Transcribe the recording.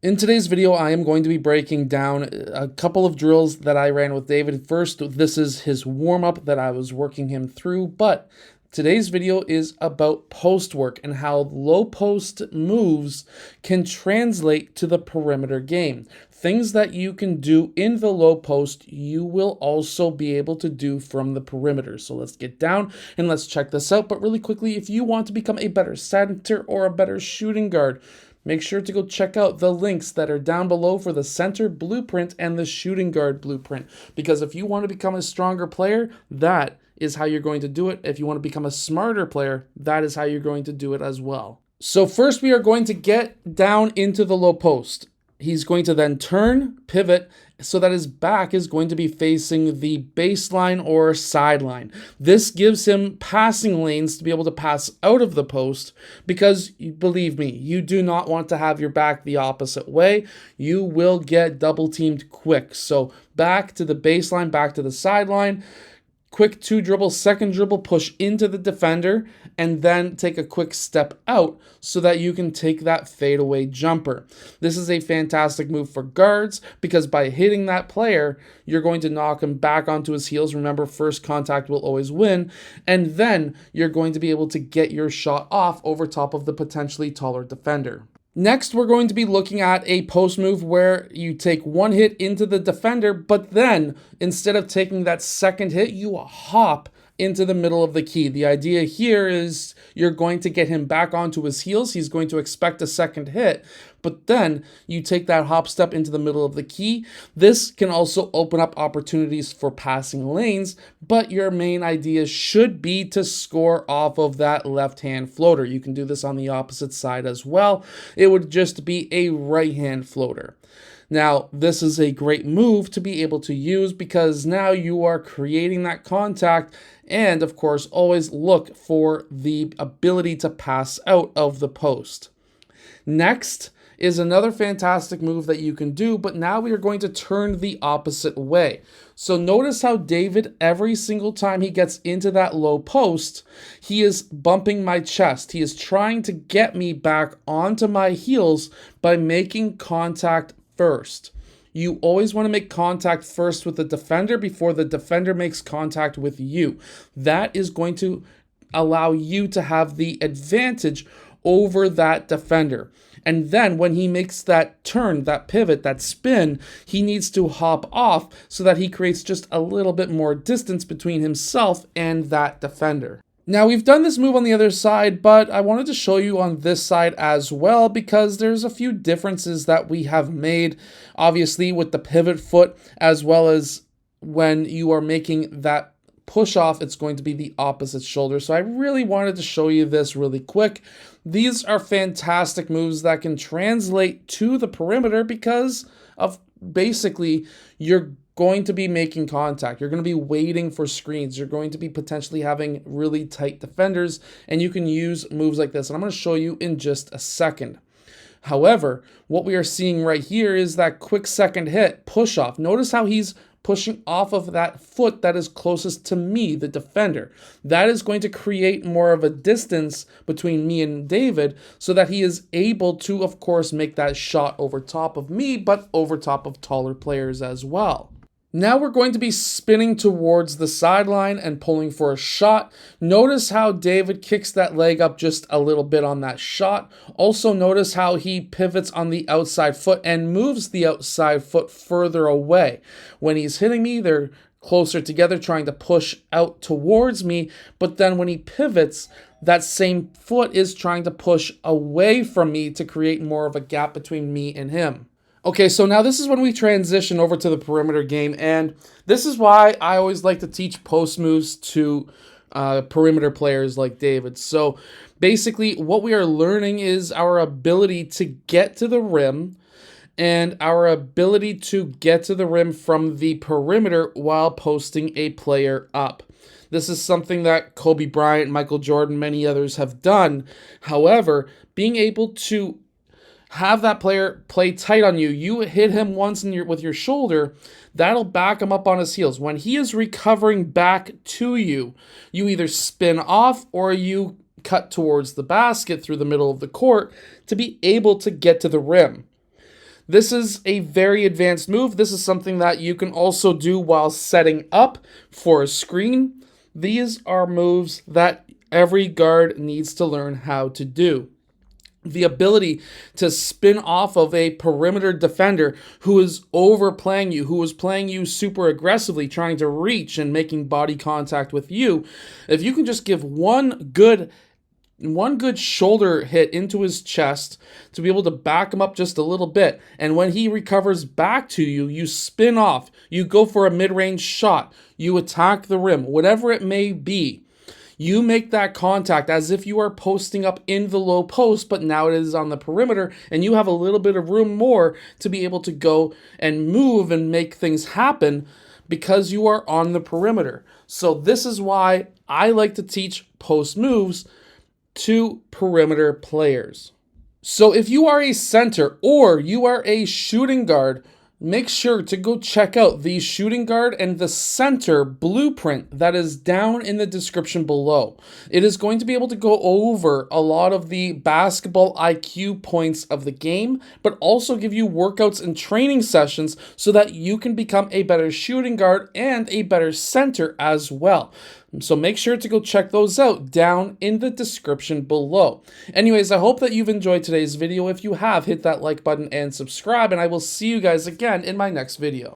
In today's video, I am going to be breaking down a couple of drills that I ran with David. First, this is his warm-up that I was working him through, but today's video is about post work and how low post moves can translate to the perimeter game. Things that you can do in the low post, you will also be able to do from the perimeter. So let's get down and let's check this out. But really quickly, if you want to become a better center or a better shooting guard, make sure to go check out the links that are down below for the center blueprint and the shooting guard blueprint. Because if you want to become a stronger player, that is how you're going to do it. If you want to become a smarter player, that is how you're going to do it as well. So first we are going to get down into the low post. He's going to then turn, pivot, so that his back is going to be facing the baseline or sideline. This gives him passing lanes to be able to pass out of the post because, believe me, you do not want to have your back the opposite way. You will get double teamed quick. So back to the baseline, back to the sideline. Quick 2-dribble, second dribble, push into the defender, and then take a quick step out so that you can take that fadeaway jumper. This is a fantastic move for guards because by hitting that player, you're going to knock him back onto his heels. Remember, first contact will always win, and then you're going to be able to get your shot off over top of the potentially taller defender. Next, we're going to be looking at a post move where you take one hit into the defender, but then instead of taking that second hit, you hop into the middle of the key. The idea here is you're going to get him back onto his heels. He's going to expect a second hit, but then you take that hop step into the middle of the key. This can also open up opportunities for passing lanes, but your main idea should be to score off of that left-hand floater. You can do this on the opposite side as well. It would just be a right-hand floater. Now, this is a great move to be able to use because now you are creating that contact and, of course, always look for the ability to pass out of the post. Next is another fantastic move that you can do, but now we are going to turn the opposite way. So notice how David, every single time he gets into that low post, he is bumping my chest. He is trying to get me back onto my heels by making contact first. You always want to make contact first with the defender before the defender makes contact with you. That is going to allow you to have the advantage over that defender. And then when he makes that turn, that pivot, that spin, he needs to hop off so that he creates just a little bit more distance between himself and that defender. Now, we've done this move on the other side, but I wanted to show you on this side as well because there's a few differences that we have made, obviously, with the pivot foot, as well as when you are making that push off, it's going to be the opposite shoulder. So I really wanted to show you this really quick. These are fantastic moves that can translate to the perimeter because of basically you're going to be making contact. You're going to be waiting for screens. You're going to be potentially having really tight defenders, and you can use moves like this. And I'm going to show you in just a second. However, what we are seeing right here is that quick second hit, push off. Notice how he's pushing off of that foot that is closest to me, the defender. That is going to create more of a distance between me and David so that he is able to, of course, make that shot over top of me, but over top of taller players as well. Now we're going to be spinning towards the sideline and pulling for a shot. Notice how David kicks that leg up just a little bit on that shot. Also notice how he pivots on the outside foot and moves the outside foot further away. When he's hitting me, they're closer together trying to push out towards me, but then when he pivots, that same foot is trying to push away from me to create more of a gap between me and him. Okay, so now this is when we transition over to the perimeter game, and this is why I always like to teach post moves to perimeter players like David. So basically what we are learning is our ability to get to the rim and our ability to get to the rim from the perimeter while posting a player up. This is something that Kobe Bryant, Michael Jordan, many others have done. However, being able to have that player play tight on you. You hit him once with your shoulder, that'll back him up on his heels. When he is recovering back to you, you either spin off or you cut towards the basket through the middle of the court to be able to get to the rim. This is a very advanced move. This is something that you can also do while setting up for a screen. These are moves that every guard needs to learn how to do. The ability to spin off of a perimeter defender who is overplaying you, who is playing you super aggressively, trying to reach and making body contact with you. If you can just give one good shoulder hit into his chest to be able to back him up just a little bit, and when he recovers back to you, you spin off, you go for a mid-range shot, you attack the rim, whatever it may be. You make that contact as if you are posting up in the low post, but now it is on the perimeter, and you have a little bit of room more to be able to go and move and make things happen because you are on the perimeter. So this is why I like to teach post moves to perimeter players. So if you are a center or you are a shooting guard, make sure to go check out the shooting guard and the center blueprint that is down in the description below. It is going to be able to go over a lot of the basketball IQ points of the game, but also give you workouts and training sessions so that you can become a better shooting guard and a better center as well. So make sure to go check those out down in the description below. Anyways, I hope that you've enjoyed today's video. If you have, hit that like button and subscribe, and I will see you guys again in my next video.